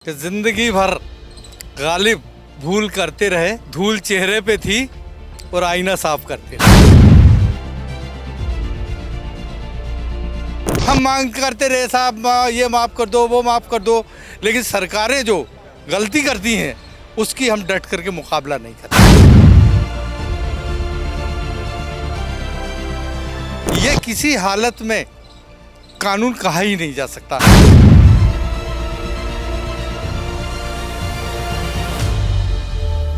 कि जिंदगी भर गालिब भूल करते रहे, धूल चेहरे पे थी और आईना साफ करते रहे। हम मांग करते रहे साहब ये माफ़ कर दो, वो माफ़ कर दो, लेकिन सरकारें जो गलती करती हैं उसकी हम डट करके मुकाबला नहीं करते। ये किसी हालत में कानून कहा ही नहीं जा सकता।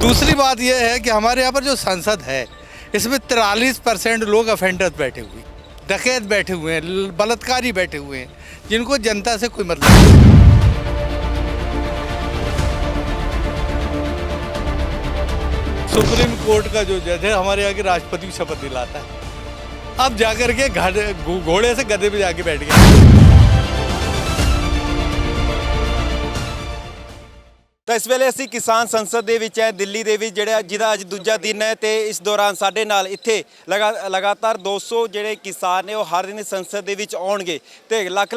दूसरी बात यह है कि हमारे यहाँ पर जो संसद है इसमें 43% लोग अफेंडर्स बैठे हुए, डकैत बैठे हुए हैं, बलात्कारी बैठे हुए हैं, जिनको जनता से कोई मतलब नहीं। सुप्रीम कोर्ट का जो जज है हमारे यहाँ के राष्ट्रपति को शपथ दिलाता है, अब जाकर के घोड़े से गधे पे जाके बैठ गए। ਤਾਂ ਇਸ ਵੇਲੇ ਅਸੀਂ ਕਿਸਾਨ ਸੰਸਦ ਦੇ ਵਿੱਚ ਹੈ ਦਿੱਲੀ ਦੇ ਵਿੱਚ ਜਿਹਦਾ ਅੱਜ ਦੂਜਾ ਦਿਨ ਹੈ ਤੇ ਇਸ ਦੌਰਾਨ ਸਾਡੇ ਨਾਲ ਇੱਥੇ ਲਗਾਤਾਰ 200 ਜਿਹੜੇ ਕਿਸਾਨ ਨੇ ਉਹ ਹਰ ਦਿਨ ਸੰਸਦ ਦੇ ਵਿੱਚ ਆਉਣਗੇ ਤੇ ਲੱਖ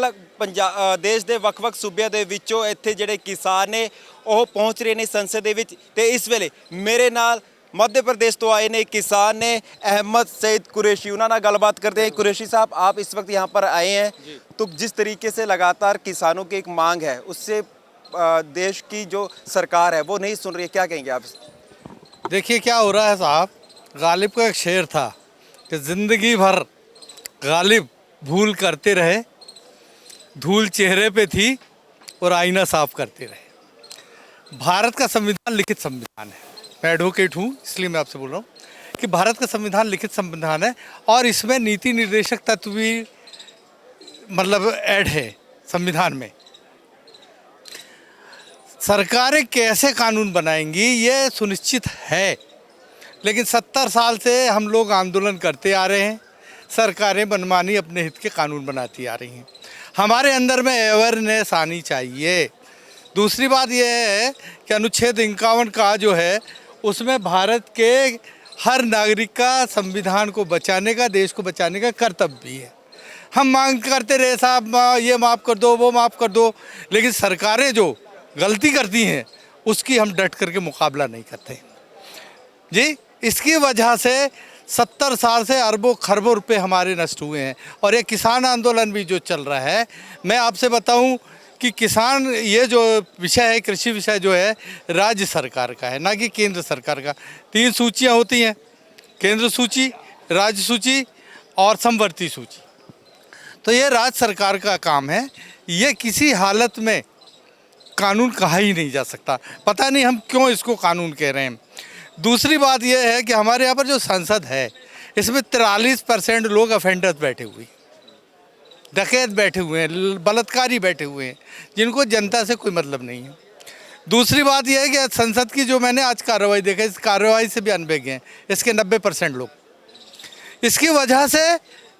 ਦੇਸ਼ ਦੇ ਵੱਖ-ਵੱਖ ਸੂਬਿਆਂ ਦੇ ਵਿੱਚੋਂ ਇੱਥੇ ਜਿਹੜੇ ਕਿਸਾਨ ਨੇ ਉਹ ਪਹੁੰਚ ਰਹੇ ਨੇ ਸੰਸਦ ਦੇ ਵਿੱਚ ਤੇ ਇਸ ਵੇਲੇ ਮੇਰੇ ਨਾਲ मध्य प्रदेश तो आए ने किसान ने अहमद सईद कुरैशी, उन्होंने गलबात करते हैं। कुरैशी साहब, आप इस वक्त यहाँ पर आए हैं तो जिस तरीके से लगातार किसानों की एक मांग है उससे देश की जो सरकार है वो नहीं सुन रही है, क्या कहेंगे आप? देखिए क्या हो रहा है साहब, गालिब का एक शेर था कि ज़िंदगी भर गालिब भूल करते रहे, धूल चेहरे पे थी और आईना साफ करते रहे। भारत का संविधान लिखित संविधान है, मैं एडवोकेट हूँ इसलिए मैं आपसे बोल रहा हूँ कि भारत का संविधान लिखित संविधान है और इसमें नीति निर्देशक तत्व भी मतलब ऐड है संविधान में। सरकारें कैसे कानून बनाएंगी ये सुनिश्चित है, लेकिन 70 साल से हम लोग आंदोलन करते आ रहे हैं, सरकारें मनमानी अपने हित के कानून बनाती आ रही हैं। हमारे अंदर में अवेयरनेस आनी चाहिए। दूसरी बात यह है कि अनुच्छेद 51 का जो है उसमें भारत के हर नागरिक का संविधान को बचाने का, देश को बचाने का कर्तव्य भी है। हम मांग करते रहे साहब ये माफ़ कर दो, वो माफ़ कर दो, लेकिन सरकारें जो गलती करती हैं उसकी हम डट करके मुकाबला नहीं करते जी। इसकी वजह से 70 साल से अरबों खरबों रुपए हमारे नष्ट हुए हैं। और ये किसान आंदोलन भी जो चल रहा है, मैं आपसे बताऊं कि किसान ये जो विषय है, कृषि विषय जो है राज्य सरकार का है, ना कि केंद्र सरकार का। 3 सूचियाँ होती हैं, केंद्र सूची, राज्य सूची और समवर्ती सूची। तो ये राज्य सरकार का काम है, ये किसी हालत में कानून कहा ही नहीं जा सकता। पता नहीं हम क्यों इसको कानून कह रहे हैं। दूसरी बात यह है कि हमारे यहाँ पर जो संसद है इसमें 43% लोग अफेंडर्स बैठे हुए, डकैत बैठे हुए हैं, बलात्कारी बैठे हुए हैं, जिनको जनता से कोई मतलब नहीं है। दूसरी बात यह है कि संसद की जो मैंने आज कार्रवाई देखा, इस कार्रवाई से भी अनभिज्ञ हैं इसके 90% लोग। इसकी वजह से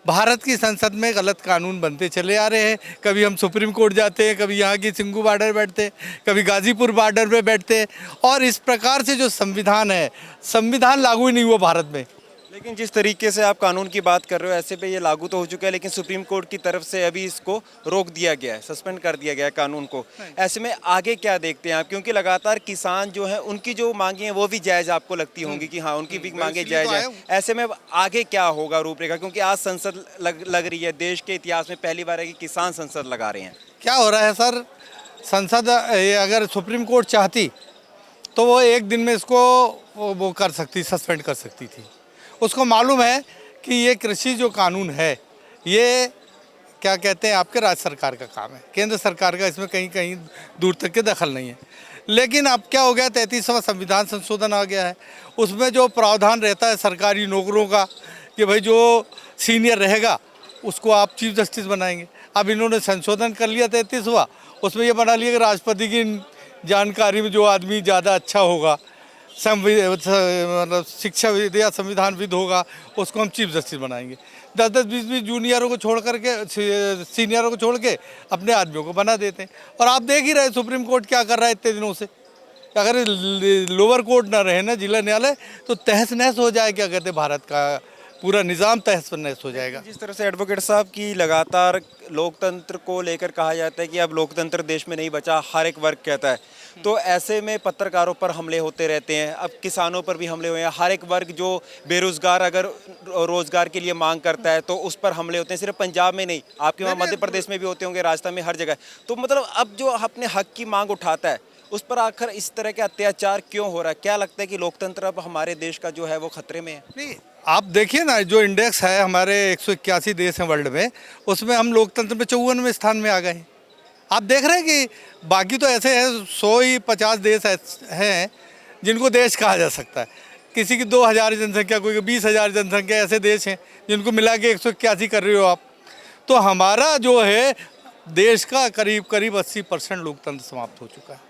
भारत की संसद में गलत कानून बनते चले आ रहे हैं। कभी हम सुप्रीम कोर्ट जाते हैं, कभी यहाँ की सिंघू बॉर्डर बैठते, कभी गाजीपुर बॉर्डर पे बैठते, और इस प्रकार से जो संविधान है, संविधान लागू ही नहीं हुआ भारत में। लेकिन जिस तरीके से आप कानून की बात कर रहे हो ऐसे पे ये लागू तो हो चुका है, लेकिन सुप्रीम कोर्ट की तरफ से अभी इसको रोक दिया गया है, सस्पेंड कर दिया गया है कानून को। ऐसे में आगे क्या देखते हैं आप? क्योंकि लगातार किसान जो हैं उनकी जो मांगे हैं वो भी जायज़ आपको लगती होंगी कि हाँ उनकी भी मांगे जायज़ हैं। ऐसे में आगे क्या होगा रूपरेखा? क्योंकि आज संसद लग रही है, देश के इतिहास में पहली बार है कि किसान संसद लगा रहे हैं। क्या हो रहा है सर, संसद अगर सुप्रीम कोर्ट चाहती तो वो एक दिन में इसको वो कर सकती, सस्पेंड कर सकती थी। उसको मालूम है कि ये कृषि जो कानून है ये क्या कहते हैं आपके राज्य सरकार का काम है, केंद्र सरकार का इसमें कहीं कहीं दूर तक के दखल नहीं है। लेकिन अब क्या हो गया, 33वां संविधान संशोधन आ गया है, उसमें जो प्रावधान रहता है सरकारी नौकरों का कि भाई जो सीनियर रहेगा उसको आप चीफ जस्टिस बनाएंगे। अब इन्होंने संशोधन कर लिया 33वां, उसमें ये बना लिया कि राष्ट्रपति की जानकारी में जो आदमी ज़्यादा अच्छा होगा, मतलब शिक्षाविद या संविधानविद होगा, उसको हम चीफ जस्टिस बनाएंगे। 10-10, 20-20 जूनियरों को छोड़ करके, सीनियरों को छोड़ के अपने आदमियों को बना देते हैं। और आप देख ही रहे सुप्रीम कोर्ट क्या कर रहा है इतने दिनों से। अगर लोअर कोर्ट ना रहे ना, जिला न्यायालय, तो तहस नहस हो जाए क्या कहते हैं भारत का पूरा निज़ाम तहस नहस हो जाएगा। जिस तरह से एडवोकेट साहब की लगातार लोकतंत्र को लेकर कहा जाता है कि अब लोकतंत्र देश में नहीं बचा, हर एक वर्ग कहता है, तो ऐसे में पत्रकारों पर हमले होते रहते हैं, अब किसानों पर भी हमले हुए हैं, हर एक वर्ग जो बेरोजगार अगर रोजगार के लिए मांग करता है तो उस पर हमले होते हैं, सिर्फ पंजाब में नहीं, आपके वहाँ मध्य प्रदेश में भी होते होंगे, राजस्थान में, हर जगह। तो मतलब अब जो अपने हक की मांग उठाता है उस पर आखिर इस तरह के अत्याचार क्यों हो रहा है? क्या लगता है कि लोकतंत्र अब हमारे देश का जो है वो खतरे में है? नहीं, आप देखिए ना, जो इंडेक्स है हमारे 181 देश हैं वर्ल्ड में, उसमें हम लोकतंत्र में 54वें स्थान में आ गए हैं। आप देख रहे हैं कि बाकी तो ऐसे हैं 150 देश हैं जिनको देश कहा जा सकता है। किसी की 2000 जनसंख्या, कोई 20,000 जनसंख्या, ऐसे देश हैं जिनको मिला के 181 कर रहे हो आप। तो हमारा जो है देश का करीब करीब 80% लोकतंत्र समाप्त हो चुका है।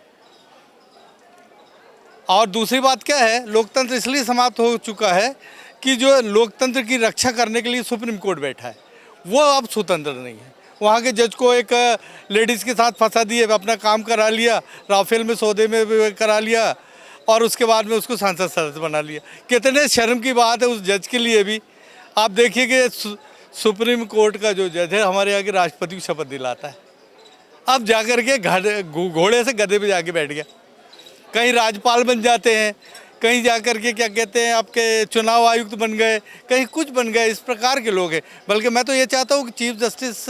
और दूसरी बात क्या है, लोकतंत्र इसलिए समाप्त हो चुका है कि जो लोकतंत्र की रक्षा करने के लिए सुप्रीम कोर्ट बैठा है वो अब स्वतंत्र नहीं है। वहाँ के जज को एक लेडीज़ के साथ फंसा दिए, अपना काम करा लिया, राफेल में सौदे में भी करा लिया और उसके बाद में उसको सांसद सदस्य बना लिया। कितने शर्म की बात है उस जज के लिए भी। आप देखिए कि सुप्रीम कोर्ट का जो जज है हमारे यहाँ के राष्ट्रपति को शपथ दिलाता है, अब जाकर के घोड़े से गधे पे जाके बैठ गया। कहीं राज्यपाल बन जाते हैं, कहीं जाकर के क्या कहते हैं आपके चुनाव आयुक्त बन गए, कहीं कुछ बन गए। इस प्रकार के लोग हैं। बल्कि मैं तो ये चाहता हूँ कि चीफ जस्टिस,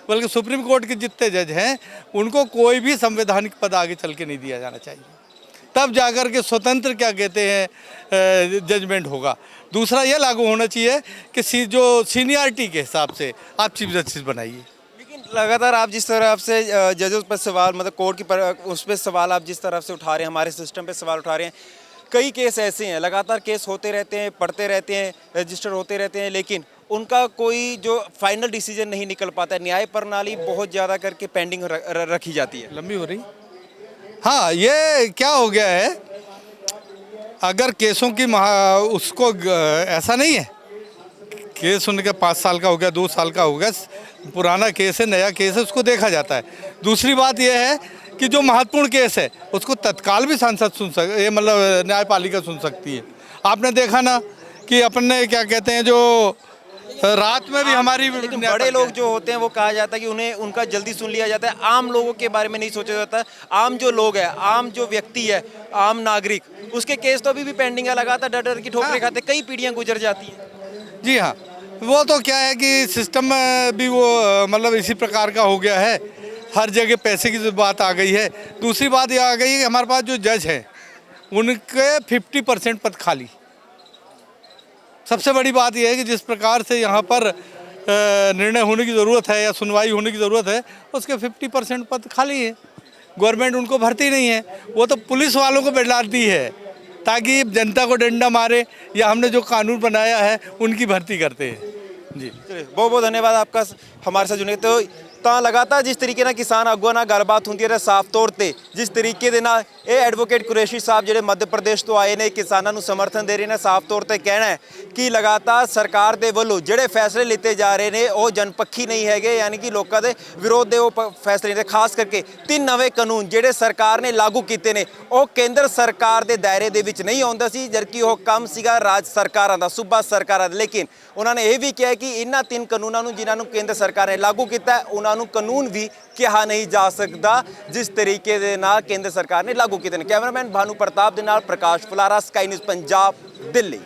बल्कि सुप्रीम कोर्ट के जितने जज हैं उनको कोई भी संवैधानिक पद आगे चल के नहीं दिया जाना चाहिए, तब जाकर के स्वतंत्र क्या कहते हैं जजमेंट होगा। दूसरा ये लागू होना चाहिए कि जो सीनियरिटी के हिसाब से आप चीफ जस्टिस बनाइए। लगातार आप जिस तरह से जजेस पर सवाल, मतलब कोर्ट की उस पर सवाल आप जिस तरह से उठा रहे हैं, हमारे सिस्टम पे सवाल उठा रहे हैं, कई केस ऐसे हैं, लगातार केस होते रहते हैं, पढ़ते रहते हैं, रजिस्टर होते रहते हैं, लेकिन उनका कोई जो फाइनल डिसीजन नहीं निकल पाता है। न्याय प्रणाली बहुत ज़्यादा करके पेंडिंग रखी जाती है, लंबी हो रही। हाँ, ये क्या हो गया है, अगर केसों की उसको ऐसा नहीं है, केस उनका 5 साल का हो गया, 2 साल का हो गया, पुराना केस है, नया केस है, उसको देखा जाता है। दूसरी बात यह है कि जो महत्वपूर्ण केस है उसको तत्काल भी सांसद सुन ये मतलब न्यायपालिका सुन सकती है। आपने देखा ना कि अपने क्या कहते हैं जो रात में भी हमारी बड़े लोग जो होते हैं वो कहा जाता है कि उन्हें उनका जल्दी सुन लिया जाता है, आम लोगों के बारे में नहीं सोचा जाता है। आम जो लोग हैं, आम जो व्यक्ति है, आम नागरिक, उसके केस तो अभी भी पेंडिंग है, लगातार डर डर की ठोकरें खाते, कई पीढ़ियाँ गुजर जाती हैं। जी हाँ, वो तो क्या है कि सिस्टम में भी वो मतलब इसी प्रकार का हो गया है, हर जगह पैसे की बात आ गई है। दूसरी बात ये आ गई है कि हमारे पास जो जज हैं उनके 50% पद खाली। सबसे बड़ी बात यह है कि जिस प्रकार से यहाँ पर निर्णय होने की ज़रूरत है या सुनवाई होने की ज़रूरत है, उसके 50% पद खाली है। गवर्नमेंट उनको भरती नहीं है, वो तो पुलिस वालों को बैठाती है ताकि जनता को डंडा मारे, या हमने जो कानून बनाया है उनकी भर्ती करते हैं। जी, बहुत बहुत धन्यवाद आपका हमारे साथ जुड़ने। तो ਤਾਂ ਲਗਾਤਾਰ ਜਿਸ ਤਰੀਕੇ ਨਾਲ ਕਿਸਾਨ ਆਗੂਆਂ ਨਾਲ ਗੱਲਬਾਤ ਹੁੰਦੀ ਹੈ ਤਾਂ ਸਾਫ਼ ਤੌਰ ਤੇ ਜਿਸ ਤਰੀਕੇ ਦੇ ਨਾਲ ਇਹ ਐਡਵੋਕੇਟ ਕੁਰੈਸ਼ੀ ਸਾਹਿਬ ਜਿਹੜੇ ਮੱਧ ਪ੍ਰਦੇਸ਼ ਤੋਂ ਆਏ ਨੇ, ਕਿਸਾਨਾਂ ਨੂੰ ਸਮਰਥਨ ਦੇ ਰਹੇ ਨੇ, ਸਾਫ਼ ਤੌਰ ਤੇ ਕਹਿਣਾ ਹੈ ਕਿ ਲਗਾਤਾਰ ਸਰਕਾਰ ਦੇ ਵੱਲੋਂ ਜਿਹੜੇ ਫੈਸਲੇ ਲਿੱਤੇ ਜਾ ਰਹੇ ਨੇ ਉਹ ਜਨਪੱਖੀ ਨਹੀਂ ਹੈਗੇ, ਯਾਨੀ ਕਿ ਲੋਕਾਂ ਦੇ ਵਿਰੋਧ ਦੇ ਉਹ ਫੈਸਲੇ ਨੇ। ਖਾਸ ਕਰਕੇ 3 ਨਵੇਂ ਕਾਨੂੰਨ ਜਿਹੜੇ ਸਰਕਾਰ ਨੇ ਲਾਗੂ ਕੀਤੇ ਨੇ ਉਹ ਕੇਂਦਰ ਸਰਕਾਰ ਦੇ ਦਾਇਰੇ ਦੇ ਵਿੱਚ ਨਹੀਂ ਆਉਂਦਾ ਸੀ, ਜਦਕਿ ਉਹ ਕੰਮ ਸੀਗਾ ਰਾਜ ਸਰਕਾਰਾਂ ਦਾ, ਸੂਬਾ ਸਰਕਾਰਾਂ ਦਾ। ਲੇਕਿਨ ਉਹਨਾਂ ਨੇ ਇਹ ਵੀ ਕਿਹਾ ਕਿ ਇਹਨਾਂ 3 ਕਾਨੂੰਨਾਂ ਨੂੰ ਜਿਨ੍ਹਾਂ ਨੂੰ ਕੇਂਦਰ ਸਰਕਾਰ ਨੇ ਲਾਗੂ ਕੀਤਾ ਉਹਨਾਂ ਨੂੰ ਕਾਨੂੰਨ ਵੀ ਕਿਹਾ ਨਹੀਂ ਜਾ ਸਕਦਾ ਜਿਸ ਤਰੀਕੇ ਦੇ ਨਾਲ ਕੇਂਦਰ ਸਰਕਾਰ ਨੇ ਲਾਗੂ ਕੀਤੇ ਨੇ। ਕੈਮਰਾਮੈਨ ਭਾਨੂ ਪ੍ਰਤਾਪ ਦੇ ਨਾਲ ਪ੍ਰਕਾਸ਼ ਫੁਲਾਰਾ, ਸਕਾਈ ਨਿਊਜ਼ ਪੰਜਾਬ, ਦਿੱਲੀ।